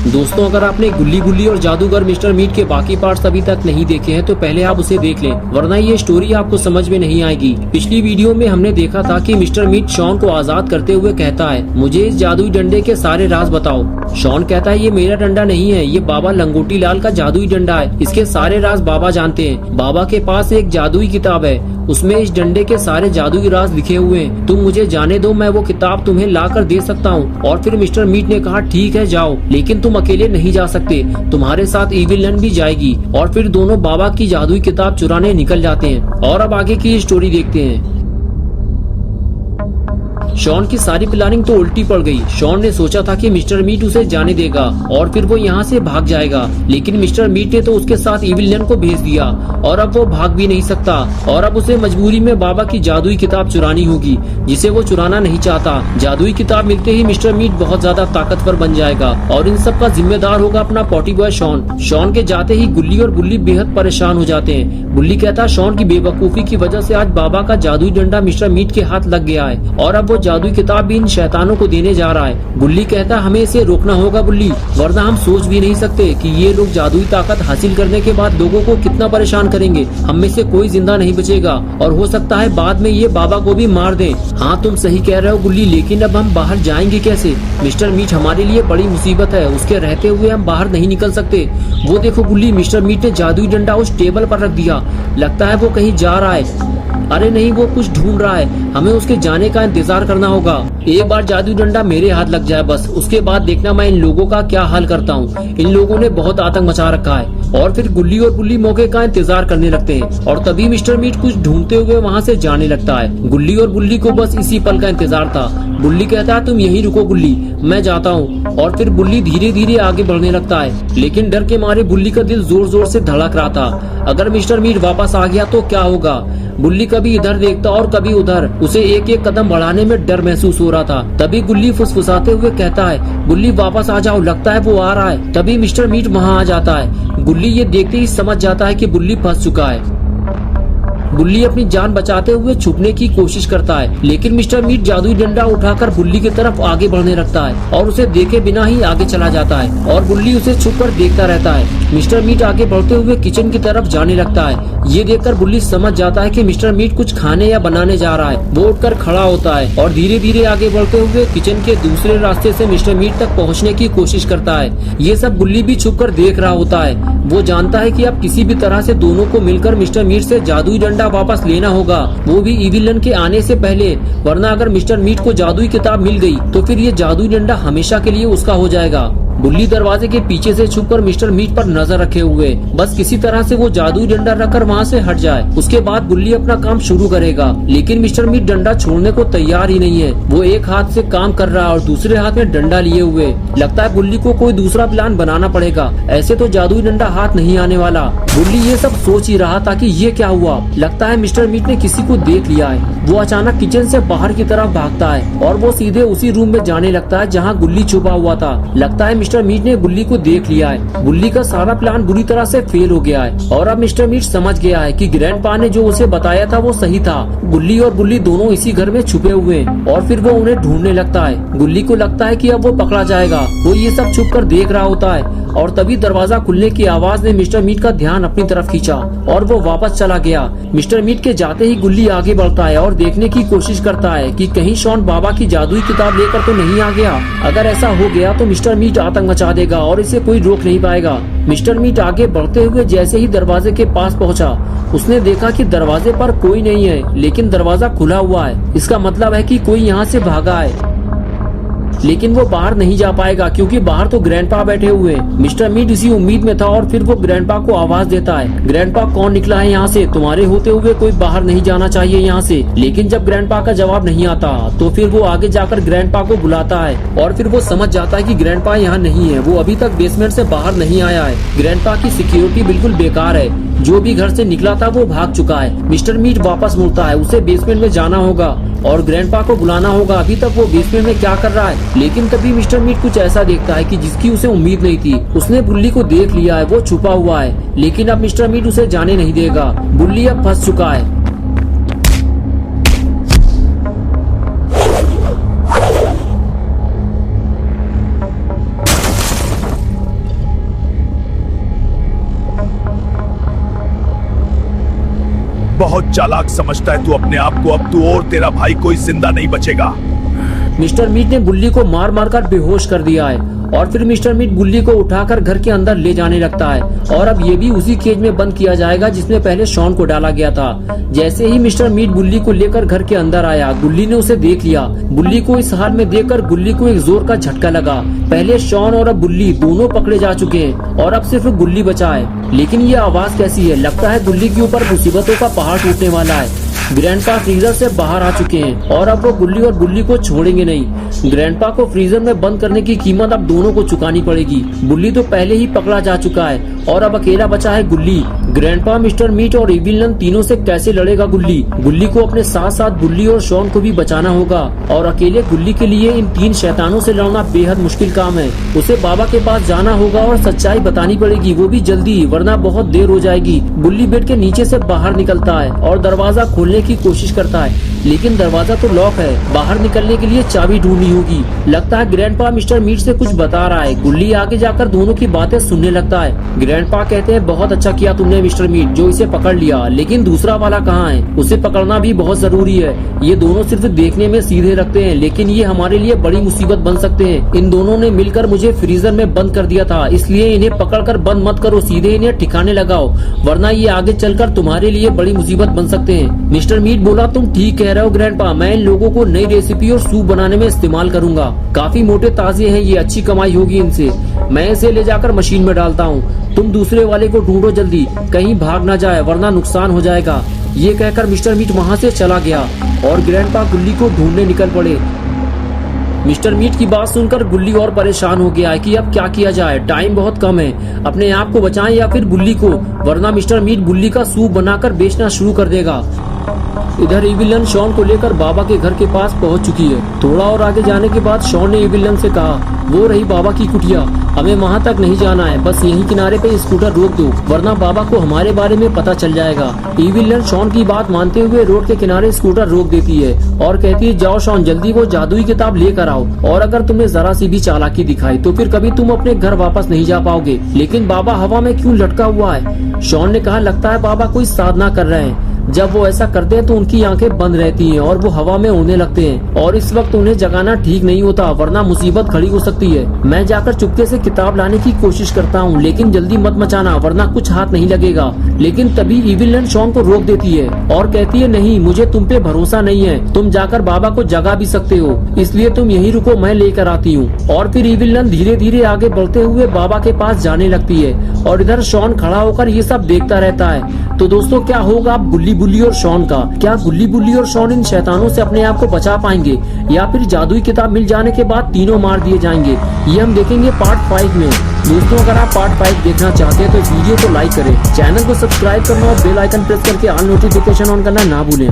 दोस्तों, अगर आपने गुल्ली गुल्ली और जादूगर मिस्टर मीट के बाकी पार्ट्स अभी तक नहीं देखे हैं तो पहले आप उसे देख लें, वरना ये स्टोरी आपको समझ में नहीं आएगी। पिछली वीडियो में हमने देखा था कि मिस्टर मीट शॉन को आजाद करते हुए कहता है, मुझे इस जादुई डंडे के सारे राज बताओ। शॉन कहता है, ये मेरा डंडा नहीं है, ये बाबा लंगोटी लाल का जादुई डंडा है। इसके सारे राज बाबा जानते हैं। बाबा के पास एक जादुई किताब है, उसमें इस डंडे के सारे जादुई राज लिखे हुए हैं। तुम मुझे जाने दो, मैं वो किताब तुम्हें ला कर दे सकता हूँ। और फिर मिस्टर मीट ने कहा, ठीक है जाओ, लेकिन तुम अकेले नहीं जा सकते, तुम्हारे साथ इविल नन भी जाएगी। और फिर दोनों बाबा की जादुई किताब चुराने निकल जाते हैं। और अब आगे की स्टोरी देखते हैं। शॉन की सारी प्लानिंग तो उल्टी पड़ गई। शॉन ने सोचा था कि मिस्टर मीट उसे जाने देगा और फिर वो यहाँ से भाग जाएगा, लेकिन मिस्टर मीट ने तो उसके साथ इविल नन को भेज दिया और अब वो भाग भी नहीं सकता। और अब उसे मजबूरी में बाबा की जादुई किताब चुरानी होगी, जिसे वो चुराना नहीं चाहता। जादुई किताब मिलते ही मिस्टर मीट बहुत ज्यादा ताकतवर बन जाएगा और इन सब का जिम्मेदार होगा अपना पॉटी बॉय शॉन। शॉन के जाते ही गुल्ली और बुल्ली बेहद परेशान हो जाते हैं। बुल्ली कहता है, शॉन की बेवकूफी की वजह से आज बाबा का जादुई डंडा मिस्टर मीट के हाथ लग गया है और अब वो जादुई किताब भी इन शैतानों को देने जा रहा है। बुल्ली कहता है, हमें इसे रोकना होगा बुल्ली, वरना हम सोच भी नहीं सकते कि ये लोग जादुई ताकत हासिल करने के बाद लोगों को कितना परेशान करेंगे। हम में से कोई जिंदा नहीं बचेगा और हो सकता है बाद में ये बाबा को भी मार दें। हाँ, तुम सही कह रहे हो बुल्ली, लेकिन अब हम बाहर जाएंगे कैसे? मिस्टर मीट हमारे लिए बड़ी मुसीबत है, उसके रहते हुए हम बाहर नहीं निकल सकते। वो देखो बुल्ली, मिस्टर मीट ने जादुई डंडा उस टेबल पर रख दिया, लगता है वो कहीं जा रहा है। अरे नहीं, वो कुछ ढूंढ रहा है, हमें उसके जाने का इंतजार करना होगा। एक बार जादुई डंडा मेरे हाथ लग जाए बस, उसके बाद देखना मैं इन लोगों का क्या हाल करता हूँ। इन लोगों ने बहुत आतंक मचा रखा है। और फिर गुल्ली और बुल्ली मौके का इंतजार करने लगते हैं और तभी मिस्टर मीट कुछ ढूंढते हुए वहाँ से जाने लगता है। गुल्ली और बुल्ली को बस इसी पल का इंतजार था। बुल्ली कहता है, तुम यहीं रुको गुल्ली, मैं जाता हूँ। और फिर बुल्ली धीरे धीरे आगे बढ़ने लगता है, लेकिन डर के मारे बुल्ली का दिल जोर जोर से धड़क रहा था। अगर मिस्टर मीट वापस आ गया तो क्या होगा? बुल्ली कभी इधर देखता और कभी उधर, उसे एक एक कदम बढ़ाने में डर महसूस हो रहा था। तभी गुल्ली फुसफुसाते हुए कहता है, बुल्ली वापस आ जाओ, लगता है वो आ रहा है। तभी मिस्टर मीट वहाँ आ जाता है। गुल्ली ये देखते ही समझ जाता है कि बुल्ली फंस चुका है। बुल्ली अपनी जान बचाते हुए छुपने की कोशिश करता है, लेकिन मिस्टर मीट जादुई डंडा उठाकर बुल्ली की तरफ आगे बढ़ने लगता है और उसे देखे बिना ही आगे चला जाता है और बुल्ली उसे छुपकर देखता रहता है। मिस्टर मीट आगे बढ़ते हुए किचन की तरफ जाने लगता है। ये देखकर बुल्ली समझ जाता है कि मिस्टर मीट कुछ खाने या बनाने जा रहा है। वो उठकर खड़ा होता है और धीरे धीरे आगे बढ़ते हुए किचन के दूसरे रास्ते से मिस्टर मीट तक पहुंचने की कोशिश करता है। ये सब बुल्ली भी छुपकर देख रहा होता है। वो जानता है कि अब किसी भी तरह से दोनों को मिलकर मिस्टर मीट से जादुई डंडा वापस लेना होगा, वो भी इविलन के आने से पहले, वरना अगर मिस्टर मीट को जादुई किताब मिल गई तो फिर ये जादुई डंडा हमेशा के लिए उसका हो जाएगा। बुल्ली दरवाजे के पीछे से छुपकर मिस्टर मीट पर नजर रखे हुए, बस किसी तरह से वो जादुई डंडा रखकर वहाँ से हट जाए। उसके बाद बुल्ली अपना काम शुरू करेगा, लेकिन मिस्टर मीट डंडा छोड़ने को तैयार ही नहीं है। वो एक हाथ से काम कर रहा है और दूसरे हाथ में डंडा लिए हुए। लगता है बुल्ली को कोई दूसरा प्लान बनाना पड़ेगा, ऐसे तो जादुई डंडा हाथ नहीं आने वाला। बुल्ली ये सब सोच ही रहा था कि ये क्या हुआ। लगता है मिस्टर मीट ने किसी को देख लिया है। वो अचानक किचन से बाहर की तरफ भागता है और वो सीधे उसी रूम में जाने लगता है जहाँ गुल्ली छुपा हुआ था। लगता है मिस्टर मीट ने गुल्ली को देख लिया है। गुल्ली का सारा प्लान बुरी तरह से फेल हो गया है और अब मिस्टर मीट समझ गया है कि ग्रैंडपा ने जो उसे बताया था वो सही था। गुल्ली और बुल्ली दोनों इसी घर में छुपे हुए हैं और फिर वो उन्हें ढूंढने लगता है। गुल्ली को लगता है कि अब वो पकड़ा जाएगा। वो ये सब छुप कर देख रहा होता है और तभी दरवाजा खुलने की आवाज ने मिस्टर मीट का ध्यान अपनी तरफ खींचा और वो वापस चला गया। मिस्टर मीट के जाते ही गुल्ली आगे बढ़ता है और देखने की कोशिश करता है कि कहीं शॉन बाबा की जादुई किताब लेकर तो नहीं आ गया। अगर ऐसा हो गया तो मिस्टर मीट आतंक मचा देगा और इसे कोई रोक नहीं पाएगा। मिस्टर मीट आगे बढ़ते हुए जैसे ही दरवाजे के पास पहुंचा, उसने देखा कि दरवाजे पर कोई नहीं है, लेकिन दरवाजा खुला हुआ है। इसका मतलब है कि कोई यहाँ से भागा है, लेकिन वो बाहर नहीं जा पाएगा क्योंकि बाहर तो ग्रैंडपा बैठे हुए हैं। मिस्टर मीट इसी उम्मीद में था और फिर वो ग्रैंडपा को आवाज देता है, ग्रैंडपा कौन निकला है यहाँ से? तुम्हारे होते हुए कोई बाहर नहीं जाना चाहिए यहाँ से। लेकिन जब ग्रैंडपा का जवाब नहीं आता तो फिर वो आगे जाकर ग्रैंडपा को बुलाता है और फिर वो समझ जाता है कि ग्रैंडपा यहाँ नहीं है। वो अभी तक बेसमेंट से बाहर नहीं आया है। ग्रैंडपा की सिक्योरिटी बिल्कुल बेकार है, जो भी घर से निकला था वो भाग चुका है। मिस्टर मीट वापस मुड़ता है, उसे बेसमेंट में जाना होगा और ग्रैंडपा को बुलाना होगा। अभी तक वो बेसमेंट में क्या कर रहा है? लेकिन तभी मिस्टर मीट कुछ ऐसा देखता है कि जिसकी उसे उम्मीद नहीं थी। उसने बुल्ली को देख लिया है, वो छुपा हुआ है, लेकिन अब मिस्टर मीट उसे जाने नहीं देगा। बुल्ली अब फंस चुका है। बहुत चालाक समझता है तू अपने आप को। अब तू और तेरा भाई कोई जिंदा नहीं बचेगा। मिस्टर मीट ने गुल्ली को मार मार कर बेहोश कर दिया है और फिर मिस्टर मीट गुल्ली को उठाकर घर के अंदर ले जाने लगता है और अब ये भी उसी केज में बंद किया जाएगा जिसमें पहले शॉन को डाला गया था। जैसे ही मिस्टर मीट गुल्ली को लेकर घर के अंदर आया, गुल्ली ने उसे देख लिया। गुल्ली को इस हाल में देखकर गुल्ली को एक जोर का झटका लगा। पहले शॉन और अब गुल्ली दोनों पकड़े जा चुके हैं और अब सिर्फ गुल्ली बचा है। लेकिन ये आवाज कैसी है? लगता है गुल्ली के ऊपर मुसीबतों का पहाड़ टूटने वाला है। ग्रैंडपा फ्रीजर से बाहर आ चुके हैं और अब वो गुल्ली और गुल्ली को छोड़ेंगे नहीं। ग्रैंडपा को फ्रीजर में बंद करने की कीमत अब दोनों को चुकानी पड़ेगी। गुल्ली तो पहले ही पकड़ा जा चुका है और अब अकेला बचा है गुल्ली। ग्रैंडपा, मिस्टर मीट और इविलन तीनों से कैसे लड़ेगा गुल्ली? गुल्ली को अपने साथ साथ गुल्ली और शॉन को भी बचाना होगा और अकेले गुल्ली के लिए इन 3 शैतानों से लड़ना बेहद मुश्किल काम है। उसे बाबा के पास जाना होगा और सच्चाई बतानी पड़ेगी, वो भी जल्दी, वरना बहुत देर हो जाएगी। गुल्ली बेड के नीचे से बाहर निकलता है और दरवाजा खोलने की कोशिश करता है, लेकिन दरवाजा तो लॉक है। बाहर निकलने के लिए चाबी ढूंढनी होगी। लगता है ग्रैंडपा मिस्टर मीट से कुछ बता रहा है। गुल्ली आगे जाकर दोनों की बातें सुनने लगता है। ग्रैंडपा कहते हैं, बहुत अच्छा किया तुमने मिस्टर मीट जो इसे पकड़ लिया, लेकिन दूसरा वाला कहाँ है? उसे पकड़ना भी बहुत जरूरी है। ये दोनों सिर्फ देखने में सीधे लगते हैं, लेकिन ये हमारे लिए बड़ी मुसीबत बन सकते हैं। इन दोनों ने मिलकर मुझे फ्रीजर में बंद कर दिया था, इसलिए इन्हें पकड़कर बंद मत करो, सीधे इन्हें ठिकाने लगाओ, वरना ये आगे चलकर तुम्हारे लिए बड़ी मुसीबत बन सकते हैं। मिस्टर मीट बोला, तुम ठीक कह रहे हो ग्रैंडपा, मैं इन लोगों को नई रेसिपी और सूप बनाने में इस्तेमाल करूंगा। काफी मोटे ताजे हैं ये, अच्छी कमाई होगी इनसे। मैं इसे ले जाकर मशीन में डालता हूँ। तुम दूसरे वाले को ढूंढो जल्दी, कहीं भाग ना जाए वरना नुकसान हो जाएगा। ये कहकर मिस्टर मीट वहाँ से चला गया और ग्रैंडपा गुल्ली को ढूंढने निकल पड़े। मिस्टर मीट की बात सुनकर गुल्ली और परेशान हो गया है कि अब क्या किया जाए। टाइम बहुत कम है, अपने आप को बचाएं या फिर गुल्ली को, वरना मिस्टर मीट गुल्ली का सूप बनाकर बेचना शुरू कर देगा। इधर इविलन शॉन को लेकर बाबा के घर के पास पहुंच चुकी है। थोड़ा और आगे जाने के बाद शॉन ने इविलन से कहा, वो रही बाबा की कुटिया, हमें वहां तक नहीं जाना है, बस यहीं किनारे पे स्कूटर रोक दो, वरना बाबा को हमारे बारे में पता चल जाएगा। इविलन शॉन की बात मानते हुए रोड के किनारे स्कूटर रोक देती है और कहती है, जाओ शॉन, जल्दी वो जादुई किताब लेकर आओ, और अगर तुमने जरा सी भी चालाकी दिखाई तो फिर कभी तुम अपने घर वापस नहीं जा पाओगे। लेकिन बाबा हवा में क्यों लटका हुआ है? शॉन ने कहा, लगता है बाबा कोई साधना कर रहे हैं। जब वो ऐसा करते हैं तो उनकी आंखें बंद रहती हैं और वो हवा में उड़ने लगते हैं, और इस वक्त उन्हें जगाना ठीक नहीं होता, वरना मुसीबत खड़ी हो सकती है। मैं जाकर चुपके से किताब लाने की कोशिश करता हूँ, लेकिन जल्दी मत मचाना वरना कुछ हाथ नहीं लगेगा। लेकिन तभी इविलन शॉन को रोक देती है और कहती है, नहीं, मुझे तुम पे भरोसा नहीं है, तुम जाकर बाबा को जगा भी सकते हो, इसलिए तुम यहीं रुको, मैं लेकर आती हूँ। और फिर इविलन धीरे धीरे आगे बढ़ते हुए बाबा के पास जाने लगती है और इधर शॉन खड़ा होकर ये सब देखता रहता है। तो दोस्तों, क्या होगा अब गुल्ली बुल्ली और शॉन का? क्या गुल्ली बुल्ली और शॉन इन शैतानों से अपने आप को बचा पाएंगे, या फिर जादुई किताब मिल जाने के बाद तीनों मार दिए जाएंगे? ये हम देखेंगे पार्ट 5 में। दोस्तों, अगर आप पार्ट 5 देखना चाहते हैं तो वीडियो को लाइक करें, चैनल को सब्सक्राइब करना और बेल आइकन प्रेस करके ऑल नोटिफिकेशन ऑन करना ना भूलें।